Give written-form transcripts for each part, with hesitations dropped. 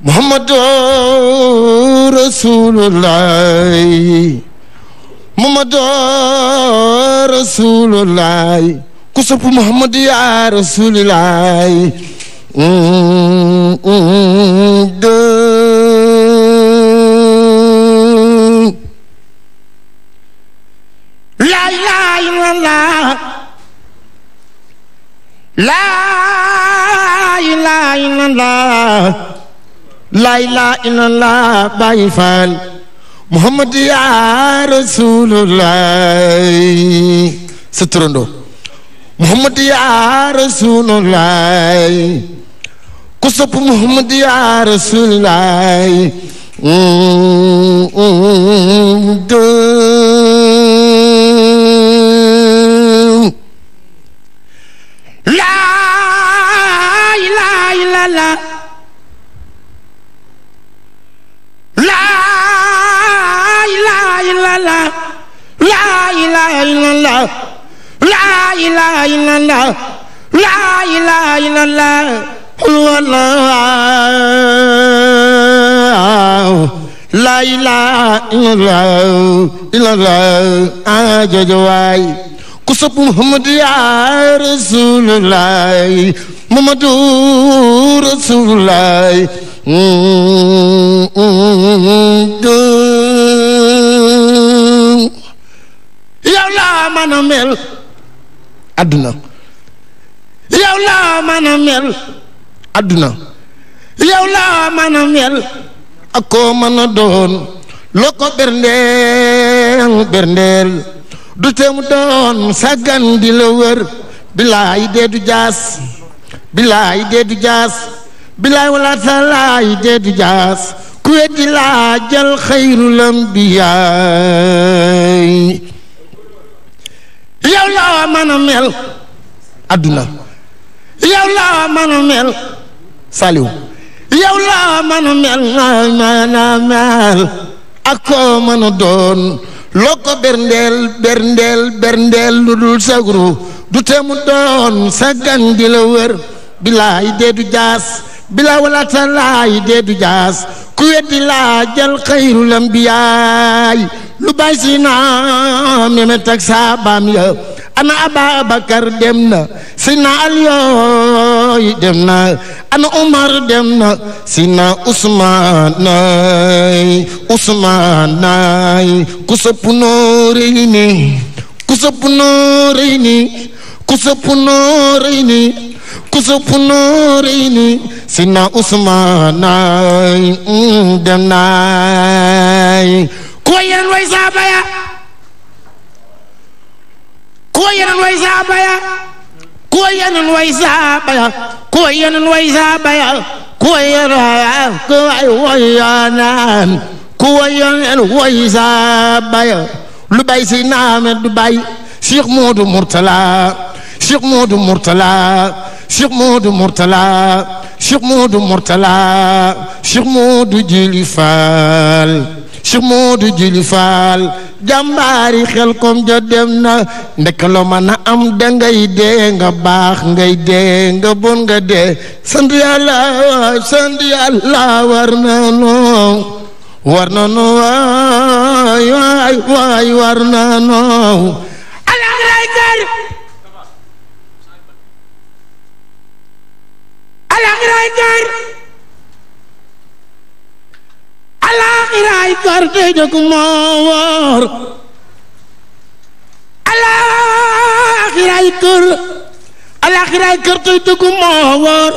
Muhammadu Rasulullah Muhammadu Rasulullah ku sopp Muhammad ya Rasulullah la ilaha illallah la ilaha illallah la ilaha illallah Baay Faal Muhammad ya Rasulullah sa turando Muhammad ya Rasulullah ku sopp Muhammad ya Rasulullah la ilaha illallah la ilaha illallah la ilaha illallah la ilaha illallah la ilaha illallah la ilaha illallah ajajaway ku sopp Muhammad ya Rasulullah Muhammadu Rasulullah yow laa mën a mel adduna yow laa mën a mel adduna yow laa mën a mel ak koo mën a doon loo ko berndeel du teemu doon saggan di la wër bilaay dee du jaas bilaay dee du jaas bilaay wala talaay dee du jaas ku weddi laa jël xayrul anbiyaay yow laa mën a mel adduna yow laa mën a mel Saliw yow laa mën a mel ak koo mën a doon loo ko berndeel lu dul sagru du teemu doon saggan di la wër bilaay dee du jaas bilaay wala talaay dee du jaas ku weddi laa jël xayrul anbiyaay lu bay si naa Memet ak saabaam ya ana Ababakar dem na Sina Aliyooy dem na ana Umar dem na Sina Usmaan nay ku sopp Nooreeyni ku sopp Nooreeyni ku sopp Nooreeyni ku sopp Nooreeyni Sina Usmaan nay dem na ko yeneen way saaba ya ko yeneen way saaba ya ko yeneen way saaba ya ko yeneen way saaba ya ko yeneen way saaba ya lu bay si naame du bay Cheikh Modou Mourtala Cheikh Modou Mourtala Cheikh Modou Mourtala Cheikh Modou Mourtala Cheikh Modou Jili Fall Cheikh Modou Jili Fall jàmbaari xel kom ja dem na ndek loo mën a am dangay dee nga baax ngay dee nga bon nga dee sant yàlla war na noo waay war na noo alaxiray kër alaxiray kër tey dëkk moo wóor alaxiray kër tey dëkk moo wóor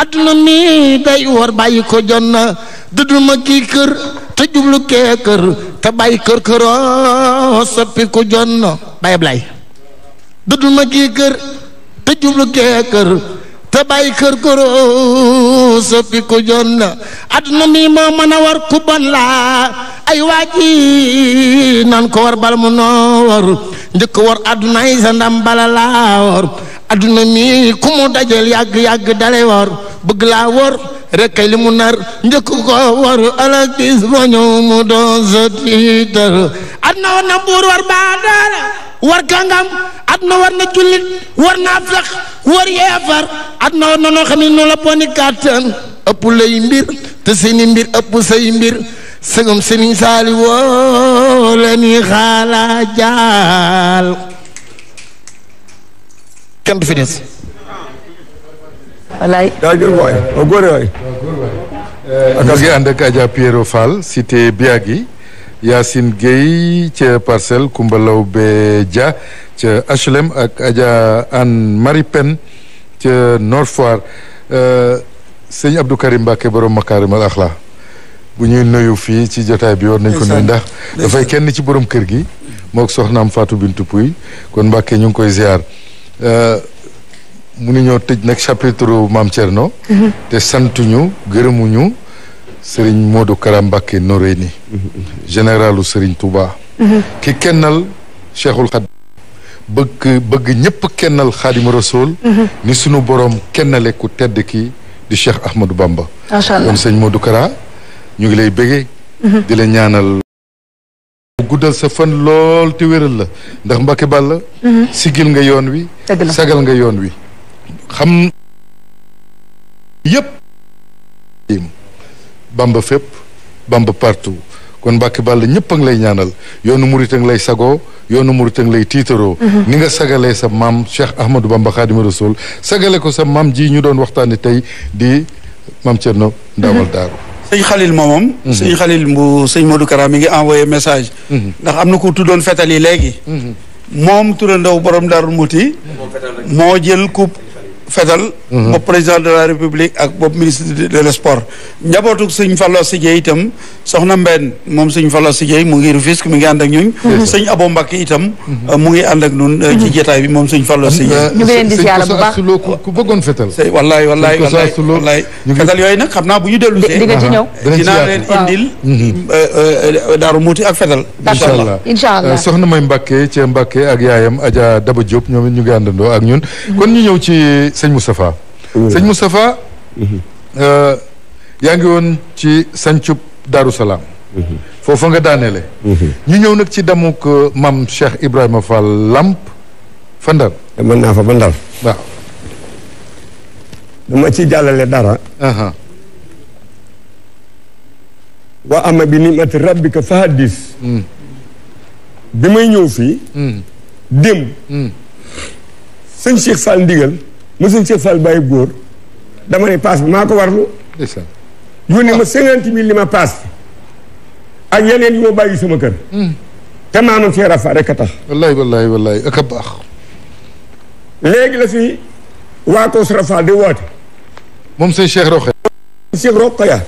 adduna mi day wóor bàyyi ko jot na dëddul ma kii kër te jublu kee kër te bàyyi kër këroo soppi ko jot na bàyyi blay dëddul ma kii kër te jublu kee kër te bàyyi kër këroo soppi ko jot na adduna mi moo mën a war ku bon laa ay waaji nan ko war bal mu noo war njëkk war adduna yi sa ndam bala laa war adduna mi ku mu dajel yàgg dale war bëgg laa war rek kay li mu nar njëkk ko war ala gis ba ñëw mu doon sa tiitar adna war na buur war baa daara war kàngam adna war na jullit war naa fex war yeefar adna war na noo xam ne noonu la poni kàttan ëpp lay mbir te seeni mbir ëpp say mbir sëgam Sëriñ Saali woo la ni xaala jaal kenn du fi des wallaay jaajëf waay o góore waay ñu ngi ànd ak Adja Piero Fall cité Biagui Yacine Gueye ca Parcelles Koumba Lawbe Dia ca HLM ak Adja Anne Marie Pen ca Nord Foire sëñ Abdou Karim Mbacké borom Makarimal Akhlaq bu ñuy nuyu fii ci jotaay bi war nañ ko nuyu ndax dafay kenn ci borom kër gi mook soxnaam Fatou Bintou Pouy kon Mbacké ñu ngi koy ziar mu ni ñoo tëj nag chapitre Maam Thierno te santuñu gërëmuñu Serigne Modou Kara Mbacké Noreyni généralu Serigne Touba ki kennal Cheikhul Khadim bëgg ñëpp kennal Khadim Rasoul ni sunu borom kennale ku tedd ki di Cheikh Ahmadou Bamba kon sëñ Modou Kara ñu ngi lay bëggee di la ñaanal guddal sa fan lool te wéral la ndax Mbacké Balla sigil nga yoon wi sagal nga yoon wi xam yëpp Bamba fépp Bamba partout kon Mbacké Balla ñëpp a ngi lay ñaanal yoonu murit a ngi lay sagoo yoonu murit a ngi lay tiitaroo ni nga sagalee sa maam Cheikh Ahmadou Bamba Khadimou Rassoul sagale ko sa maam ji ñu doon waxtaane tey di Maam Thierno Ndamal Daaru sëñ Khalil moomam sëñ Khalil bu sëñ Modou Kara mi ngi envoyé message ndax am na ko tuddoon fetal yi léegi moom turandaw borom Daaru Muti moo jël coupe fetal bopp président de la république ak bopp ministre de l'sport njabootu sëñ Fallou Sidiye itam soxna Mbène moom sëñ Fallou Sidiye mu ngi Rufisque mi ngi ànd ak ñun sëñ Abo Mbacké itam mu ngi ànd ak ñun ci jotaay bi moom sëñ Fallou Sidiye ñu ngi leen di ziar bu baax ku bëggoon fetal wallaay fetal yooyu nag xam naa bu ñu dellu see di nga ci ñëw dinaa leen indil Daaru Muti ak fetal incha allah soxna May Mbacké ca Mbacké ak yaayam Adja Daba Diop ñoom it ñu ngi àndandoo ak ñun kon ñu ñëw ci sëñ Moustapha sëñ Moustapha yaa ngi woon ci sancub Daaru Salaam foofa nga daaneele ñu ñëw nag ci damuk maam Cheikh Ibrahima Fall Lamp fa Ndar mën naa fa ba Ndar waaw dama ci jàllale dara wa ama bi nimati rabbika fa haddis bi may ñëw fii démb sëñ Cheikh Fall ndigal mu sëñ Cheikh Fall bàyyi góor dama ne paas bi maa ko warlu yónnee ma 50 000 li ma paas ak yeneen yi ma bàyyi sama kër te maamam Cheikh Rafa rek a tax wallaay ak a baax léegi la fi waa Koos Rafa di woote moom sëñ Cheikh Roqe Cheikh Roqaya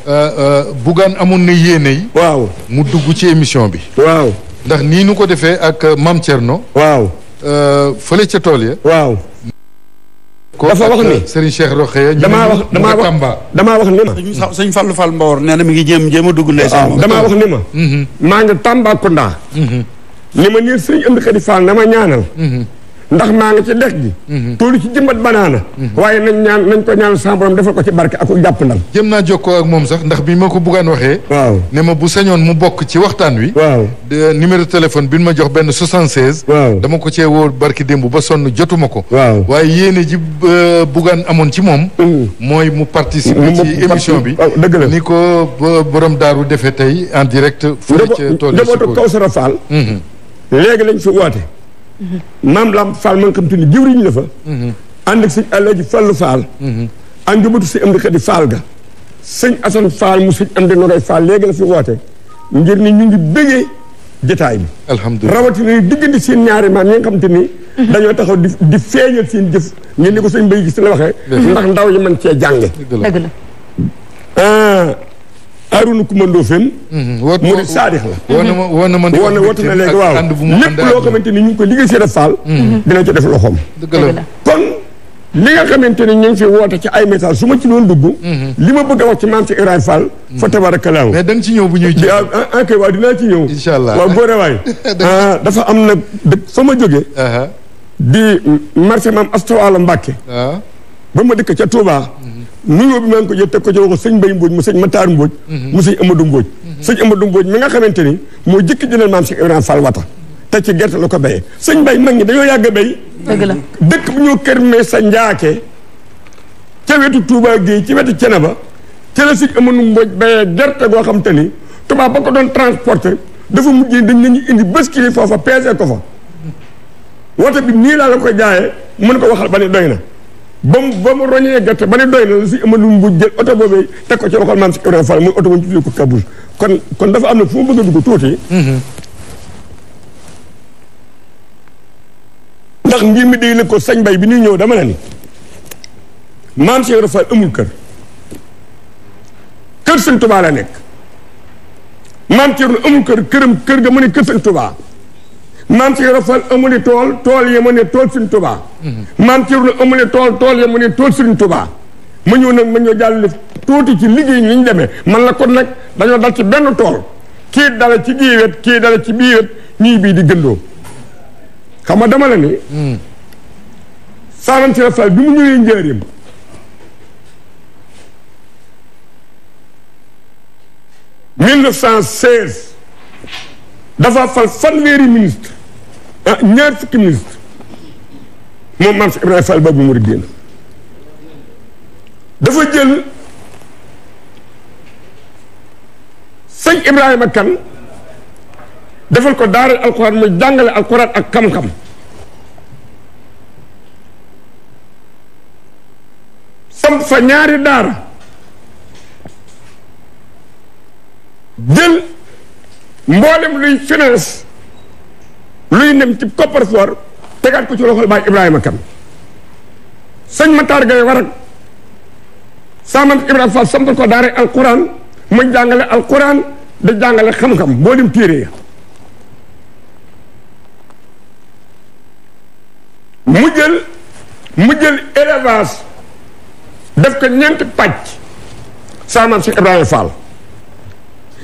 Bougane amoon na yéene yi waaw mu dugg ci émission bi waaw ndax nii nu ko defee ak Mame Thierno waaw fële ca tool ya waaw dafa wax ni Serigne Cheikh Roqe damaa wax ni ma sëñ Fallou Fall Mbawar nee na mi ngi jéem a dugg ndeysaan damaa wax ni ma maa ngi Tambacounda ni ma nii sëñ Amdi Khady Fall na ma ñaanal ndax maa ngi ci dex gi toolu ci jëmbat banaana waaye nañ ko ñaan sa borom defal ko ci barke ak jàpp ndal jëm naa jokkoo ak moom sax ndax bi ma ko buggaan waxee waaw ne ma bu sañoon mu bokk ci waxtaan wi waaw numéro téléphone bi ma jox benn 76 waaw dama ko cee woo barki démb ba sonn jotuma ko waaw waaye yéene ji buggaan amoon ci moom mooy mu participer ci émission bi dëgg la ni ko borom daaru defee tey en direct fële ca tool njabootu Kawsara Fall léegi lañ fi woote maam Lamp Fall man xam te ni jëwriñ la fa ànd ak sëñ Alaaji Fallu Fall ak njabootu sëñ Amdi Khady Fall ga sëñ Assane Fall mu sëñ Amdi Nogoy Fall léegi la fi woote ngir ni ñu ngi bëggee jotaay bi alhamdulilah rawatina diggante seen ñaari maam ñi nga xam te ni dañoo taxaw di feeñal seen jëf ngeen ni ko sëñ Mbay gis la waxee ndax ndaw yi mën cee jànge dëgg la Arouna Koumando Fen mu di saadix la woo na woote na léegi waaw lépp loo xamante ni ñu ngi ko liggéey seen Fall dina ci def loxoom kon li nga xamante ni ñu ngi fi woote ci ay message su ma ci doon dugg li ma bëgg a wax ci maam ci Ibrahima Fall fa tabarakallahu mais da nga ci ñëw bu ñuy ci ok waaw dinaa ci ñëw incha allah waaw góore waay dafa am nag dëkk fa ma jógee di marché maam Astawaala Mbàkke ba ma dëkk ca Touba nuyoo bi maa ngi ko jël teg ko ci waxu sëñ Mbay Mbóoj mu sëñ Matar Mbóoj mu sëñ Amadou Mbóoj sëñ Amadou Mbóoj mi nga xamante ni moo jëkk jëndal maam Cheikh Ibrahima Fall wata te ci gerte la ko béyee sëñ Mbay mag ñi dañoo yàgg a béy dëgg la dëkk bu ñu Kër Meesa Njaake ca wetu Touba Gueye ci wetu Cenaba ci la si amoon mboj bayee gerte goo xam te ni tubaab ba ko doon transporté dafa mujjee dañ nañu indi bascule foofa peese ko fa woto bi nii laa la koy jaayee mën ko waxal ba ne doy na ba mu roñee gerte ba ne doy na la si amoon mboj jël oto boobee teg ko ci loxol maam si Ibrahima Fall muy oto ba ñu tuddee ko Kabouche kon dafa am na fu mu bëgg a dugg tuuti ndax mbir mi day la ko sañ bay bi ñuy ñëw dama ne ni maam Cheikh Ibra Fall amul kër Sëñ Tuubaa la nekk maam Thierno amul kër ga mu ne kër Sëñ Tuubaa maam Cheikh Ibra Fall amul tool ya mu ne tool Sëñ Tuubaa maam Thierno amul tool ya mu ne tool Sëñ Tuubaa ma ñëw nag ma ñëw jàll tuuti ci liggéey ni ñu demee man la kon nag dañoo dal ci benn tool kii dala ci bii wet kii dala ci bii wet ñii bii di gëndoo xam nga dama la ni Maam Cheikh Ibra Fall bi mu ñëwee Njaaréem 1916 dafa fal fanweeri ministre ñaar fukki ministre moom maam si Ibrahima Fall Babou Mourideen dafa jël sëñ Ibrahima Kane defal ko daara alxuraan muy jàngale alxuraan ak xam-xam samp fa ñaari daara jël mboolem luy finance luy nem ci coffre-fort tegaat ko ci loxol baay Ibrahima Kane sëñ Matar Gaye war ak Maam Ibrahima Fall sampal ko daara alquran muy jàngale alquran da jàngale xam-xam mboolem téere ya mu jël élevage def ko ñeenti pàcc Maam si Ibrahima Fall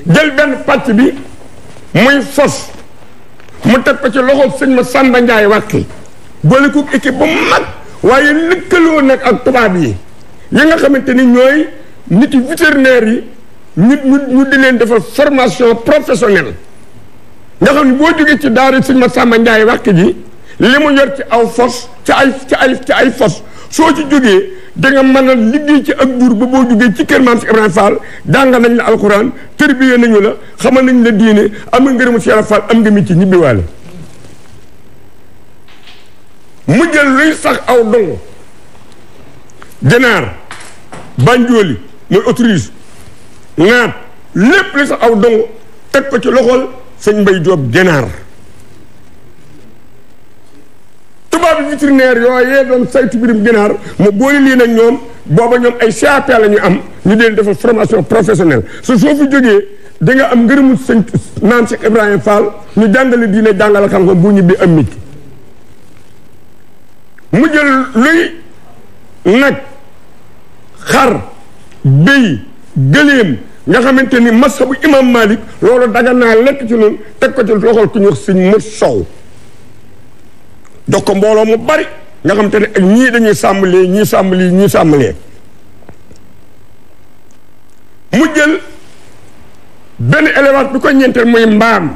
jël benn pàcc bi muy fos mu teg ko ci loxo sëñ ma Samba Ndiaye wàqi boole ko équipe bu mag waaye lëkkaloo nag ak tubaab yi nga xamante ni ñooy nit yi vétérinaire yi ñu di leen defal formation professionnelle nga xam ne boo jógee ci daara sëñ ma Samba Ndiaye wàqi ji li mu yor ci aw fos ci ay fos soo ci jógee da nga mën a liggéey ci ak jur ba boo jógee ci kër maam si Ibrahima Fall jàngal nañ la alxuraan tërbiye nañu la xamal nañ la diine am nga ngërëmu Cheikh Fall am nga mi ci ñibbiwaale mu jël luy sax aw dongo ganaar banjooli mooy autorise naat lépp luy sax aw dongo teg ko ci loxol sëñ Mbay Joob ganaar tubaab bi vétérinaire yooyee doon saytu birim ginaar mu boole lii nag ñoom booba ñoom ay CAP la ñu am ñu leen defal formation professionnelle soo fi jógee da nga am ngërëmu sëñ maam Cheikh Ibrahima Fall ñu jàngale diine jàngale xam-xam bu ñibbi am métier mu jël luy nag xar béy gëléem nga xamante ni masabu imam Malik loolu daga naa lekk ci noonu teg ko ci loxol ku ñu wax sëñ Mër Sow jox ko mbooloo mu bari nga xam te ne ak ñii dañuy sàmmalee ñii sàmmalee mu jël benn élevage bi ko ñeenteel muy mbaam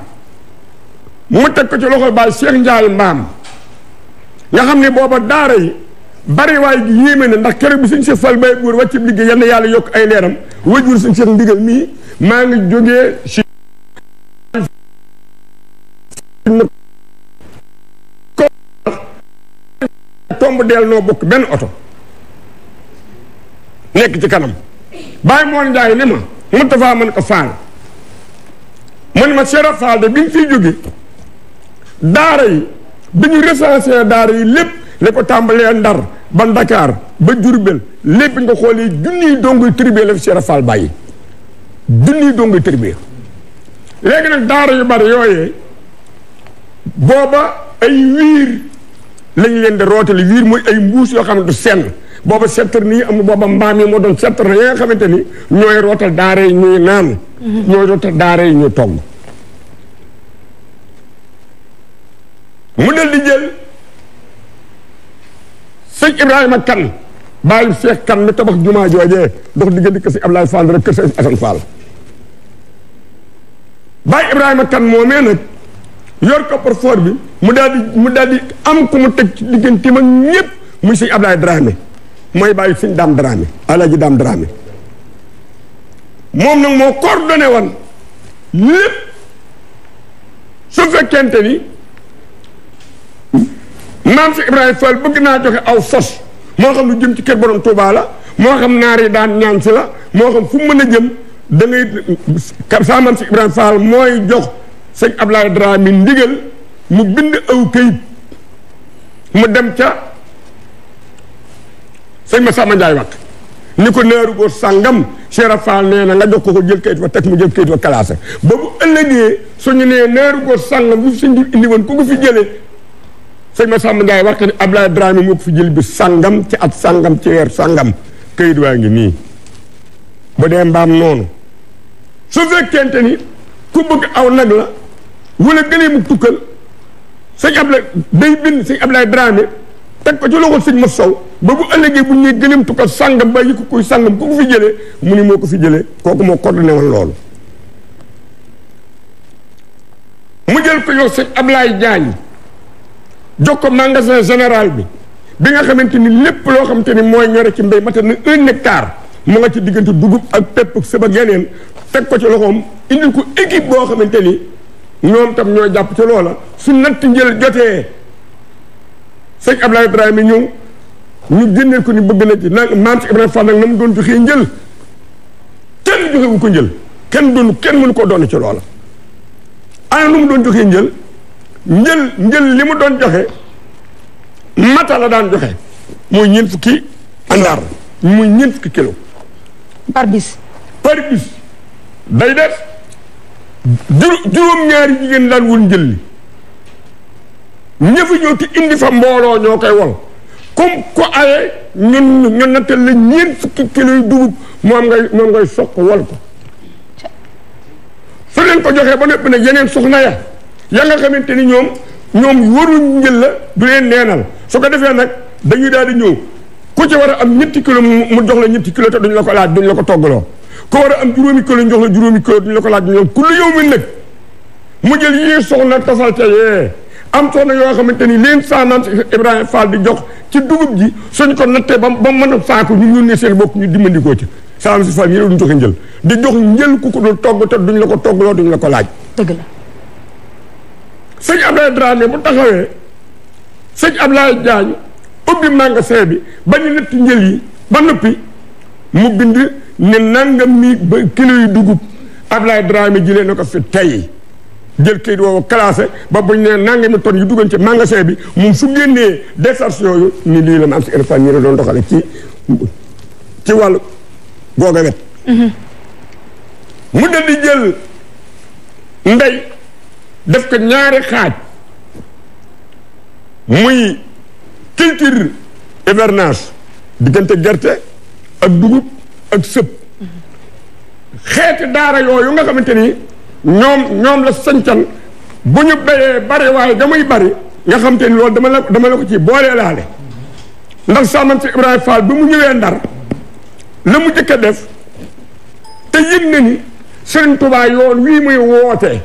mu teg ko ci loxol baay Cheikh Ndiaye mbaam nga xam ne booba daara yi bari waay gi yéeme na ndax keroog bi suñ Cheikh Fall Baye Góor wàcc liggéey yal na yàlla yokk ay leeram wajur suñ Cheikh ndigal mii maa ngi jógee si tomb deel noo bokk benn oto nekk ci kanam Baye Moon Njaay ne ma Moustapha mën ko faal mu ne ma Cheikh Fall de bi mu fiy jóge daara yi bi ñu recensé daara yi lépp li ko tàmbalee Ndar ba Dakar ba Jurbel lépp nga xoolee junniy dongoy tribe la fi Cheikh Fall bàyyi junniy dongoy tribe léegi nag daara yu bari yooyee booba ay wiir lañ leen di rootali wiir mooy ay mbuus yoo xam ne du senn booba settar nii am booba mbaam yi moo doon settar na yi nga xamante ni ñooy rootal daara yi ñuy naan ñooy rootal daara yi ñuy togg mu del di jël sëñ Ibrahima Kane bàyyi Seex Kane mi tabax jumaa joojee dox diggante kër si Ablaye Fall rek kër si Assane Fall bàyyi Ibrahima Kane moomee nag yor coffre-fort bi mu daal di am ku mu teg ci diggante mag ñëpp muy sëñ Ablaye Dramé mooy bàyyi sëñ Daam Dramé Alaaji Daam Dramé moom nag moo coordonné woon lépp su fekkente ni maam si Ibrahima Fall bëgg naa joxe aw sos moo xam lu jëm ci kër borom Touba la moo xam naar yi daan ñaan si la moo xam fu mu mën a jëm da ngay saa maam si Ibrahima Fall mooy jox sëñ Ablaye Dramé ndigal mu bind aw këyit mu dem ca sëñ Massamba Ndiaye wax ni ko naaru góor sàngam Cheikh Fall nee na nga jox ko jël kayit wa teg mu jël kayit wa classé ba bu ëllëgee suñu nee naaru góor sàngam bu fi sëñ indi woon ku ko fi jëlee sëñ Massamba Ndiaye wax ni Ablaye Dramé moo ko fi jël bi sàngam ci at sàngam ci weer sàngam kayit waa ngi nii bu dee mbaam noonu su fekkente ni ku bëgg aw nag la wala gëlee mu tukkal sëñ Ablaye day bind sëñ Ablaye Dramé teg ko ci loxo sëñ ma sow ba bu ëllëgee bu ñuy gëleem tukkal sàngam ba yi ko kuy sàngam ku ko fi jëlee mu ni moo ko fi jëlee kooku moo coordonné woon loolu mu jël ko yow sëñ Ablaye Diagne jox ko magasin général bi nga xamante ni lépp loo xamante ni mooy ñore ci mbéy mata na 1 hectare mu nga ci diggante dugub ak pepp ak sëb ak yeneen teg ko ci loxoom indil ko équipe boo xamante ni ñoom tam ñoo jàpp ci loola su natt njël jotee sëñ Ablaye Dramé ñëw ñu génneel ko ni bëgg na ci nag maam si Ibrahima Fall nag na mu doon joxee njël kenn joxewu ko njël kenn mënu koo doon ci loola ana nu mu doon joxee njël li mu doon joxe mata la daan joxe mooy 4 fukki àndaar muy 4 fukki kilo par bis day def juróom-ñaari jigéen daan wul njël li ñëfa ñoo ci indi fa mbooloo ñoo koy wol comme ko aye ñun nattal la 4 fukki kilo yu dugub moom ngay soq wol ko su leen ko joxee ba noppi nag yeneen soxna ya nga xamante ni ñoom waruñ njël la du leen neenal su ko defee nag dañuy daal di ñëw ku ci war a am 7 kilo mu jox la 7 kilo te duñ la ko laaj duñ la ko toggaloo ku war a am 5 kilo ñu jox la 5 kilo duñ la ko laaj ñoom ku lu yow mi nag mu jël yii soxna tafal ca yee am soxna yoo xamante ni leen saa maam si Ibrahima Fall di jox ci dugub ji suñ ko nattee ba mën a saako ñu yónnee seen bopp ñu dimbandikoo ci saa maam si Fall yi duñ joxe njël di jox njël ku ko dul togg te duñ la ko toggaloo duñ la ko laaj. dëgg la. sëñ Ablaye Dramé bu taxawee sëñ Ablaye Diagne ubbi magasin bi ba ñu natt njël yi ba noppi mu bind ne nangam mi ba kilo yu dugub Ablaye Dramé jëlee na ko fi tey jël kayit woowu classé ba buñ ne nangami tonnes yu duggoon ci magasin bi moom su génnee décharge yooyu ni lii la ma am si irfan ñi la doon doxale ci wàllu googa wet mu dal di jël ndey def ko ñaari xaaj muy culture hivernage diggante gerte ak dugub ak sëb xeeti daara yooyu nga xamante ni ñoom la sancan bu ñu béyee bari waaye damay bari nga xamante ni loolu dama la ko ci boolee laale ndax saamam si Ibrahima Fall bi mu ñëwee Ndar la mu jëkk a def te yëg na ni Sëriñ Tuubaa yoon wii muy wootee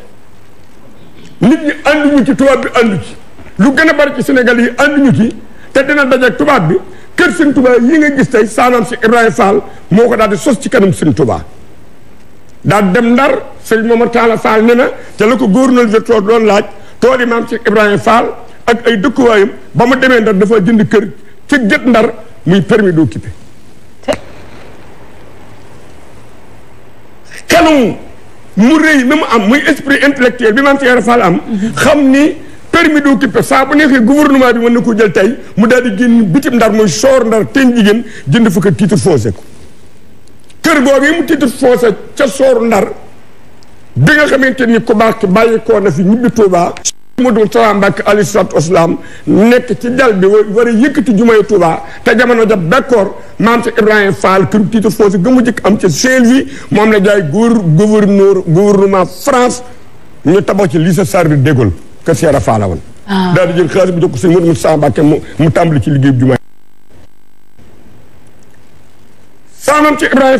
nit ñi ànduñu ci tubaab bi àndu ci lu gën a bari ci Sénégal yi ànduñu ci te dina dajeeg tubaab bi kër Sëriñ Tuubaa yi nga gis tey saamam si Ibrahima Fall moo ko daal di sos ci kanam Sëriñ Tuubaa daal dem Ndar sëñ Momar Talla Fall ne na te la ko gouverneur de tool doon laaj tool yi maam ci Ibrahima Fall ak ay dëkkuwaayam ba mu demee Ndar dafa jënd kër ci gët Ndar muy permis d'occuper xelum mu rëy mi mu am muy esprit intellectuel bi maam ci Ibrahima Fall am xam ni permis d'occuper saa bu neexee gouvernement bi mën na ko jël tey mu daal di génn bitim Ndar muy soor Ndar teen jigéen jënd fa ko titre foncier ko kër googu yi mu titre foncier ca sooru Ndar bi nga xamante ni ku baax ki bàyyi koo na fi ñibbi Touba Modou Moustapha Mbacké alayhi salaatu wasalaam nekk ci dal bi war a yëkkati jumay Touba te jamono ja bekkoor maam si Ibrahima Fall kër titre foncier ga mu jëkk am ca Saint-Louis moom la jaay gouvernement France ñu tabax ci lycée Charles de Gaulle kër Cheikh Fall la woon daal di jël xaalis bi jox ko sëñ Modou Moustapha Mbacké mu tàmbali ci liggéey bu jumaay saa maam ci Ibrahima